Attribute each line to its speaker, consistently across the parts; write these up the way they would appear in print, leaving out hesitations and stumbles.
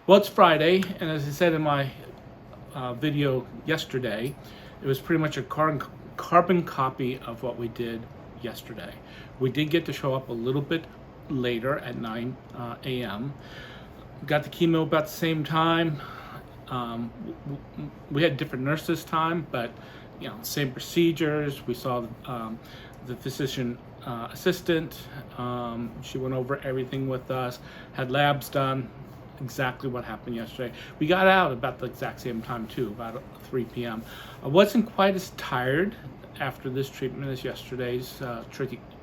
Speaker 1: Well, it's Friday, and as I said in my video yesterday, it was pretty much a carbon copy of what we did yesterday. We did get to show up a little bit later at 9 a.m. Got the chemo about the same time. We had different nurses this time, but same procedures. We saw the physician assistant. She went over everything with us, had labs done, exactly what happened yesterday. We got out about the exact same time too, about 3 p.m. I wasn't quite as tired after this treatment as yesterday's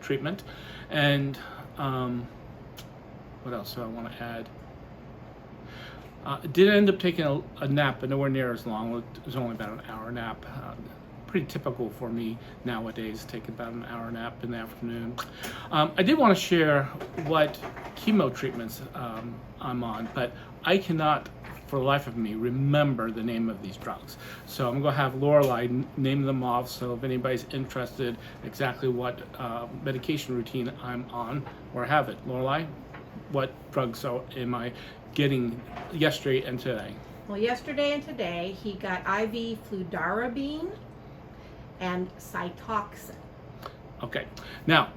Speaker 1: treatment. And what else do I want to add? Did end up taking a nap, but nowhere near as long. It was only about an hour nap. Pretty typical for me nowadays, take about an hour nap in the afternoon. I did want to share what chemo treatments I'm on, but I cannot, for the life of me, remember the name of these drugs. So I'm going to have Lorelei name them off, so if anybody's interested exactly what medication routine I'm on or have it. Lorelei, what drugs am I getting yesterday and today?
Speaker 2: Well, yesterday and today he got IV Fludarabine and Cytonax.
Speaker 1: Okay, now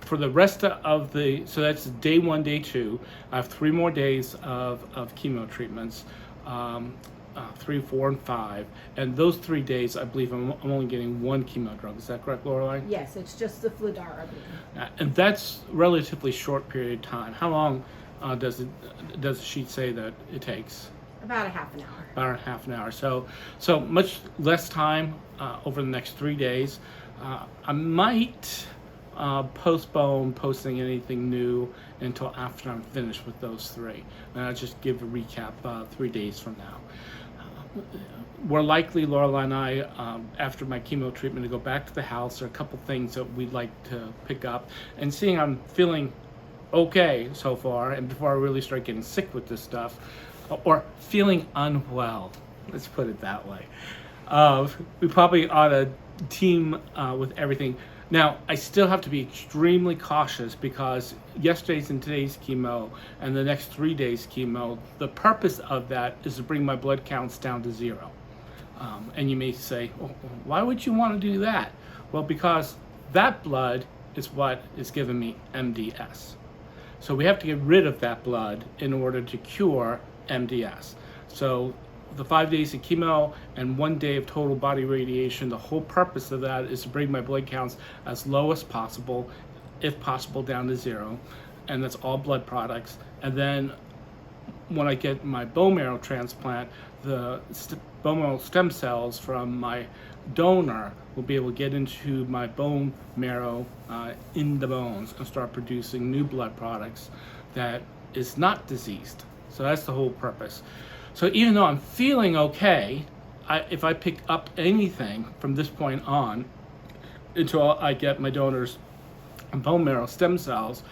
Speaker 1: for the rest of so that's day 1, day 2. I have 3 more days of chemo treatments, 3, 4, and 5, and those 3 days I believe I'm only getting 1 chemo drug. Is that correct, Lorelei?
Speaker 2: Yes, it's just the Fludarabine.
Speaker 1: And that's a relatively short period of time. How long does the sheet say that it takes?
Speaker 2: About a half an hour.
Speaker 1: About a half an hour. So much less time over the next 3 days. I might postpone posting anything new until after I'm finished with those 3. And I'll just give a recap 3 days from now. We're likely, Lorelei and I, after my chemo treatment, to go back to the house. There are a couple things that we'd like to pick up. And seeing I'm feeling okay so far, and before I really start getting sick with this stuff, or feeling unwell, let's put it that way, we probably ought to team with everything. Now, I still have to be extremely cautious because yesterday's and today's chemo and the next 3 days chemo, the purpose of that is to bring my blood counts down to 0. And you may say, well, why would you want to do that? Well, because that blood is what is giving me MDS. So we have to get rid of that blood in order to cure MDS. So the 5 days of chemo and 1 day of total body radiation, the whole purpose of that is to bring my blood counts as low as possible, if possible down to 0, and that's all blood products. And then when I get my bone marrow transplant, the bone marrow stem cells from my donor will be able to get into my bone marrow in the bones and start producing new blood products that is not diseased. So that's the whole purpose. So even though I'm feeling okay, if I pick up anything from this point on until I get my donor's bone marrow stem cells,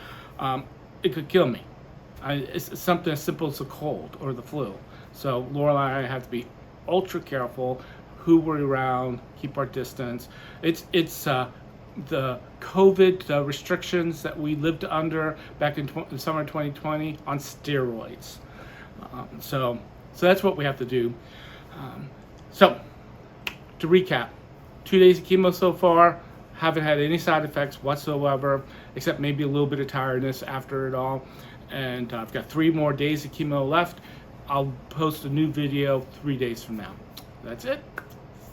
Speaker 1: it could kill me. It's something as simple as a cold or the flu. So Lorelei and I have to be ultra careful who we're around, keep our distance. It's the COVID restrictions that we lived under back in summer 2020 on steroids. So that's what we have to do. So to recap, 2 days of chemo so far, haven't had any side effects whatsoever, except maybe a little bit of tiredness after it all. And I've got 3 more days of chemo left. I'll post a new video 3 days from now. That's it.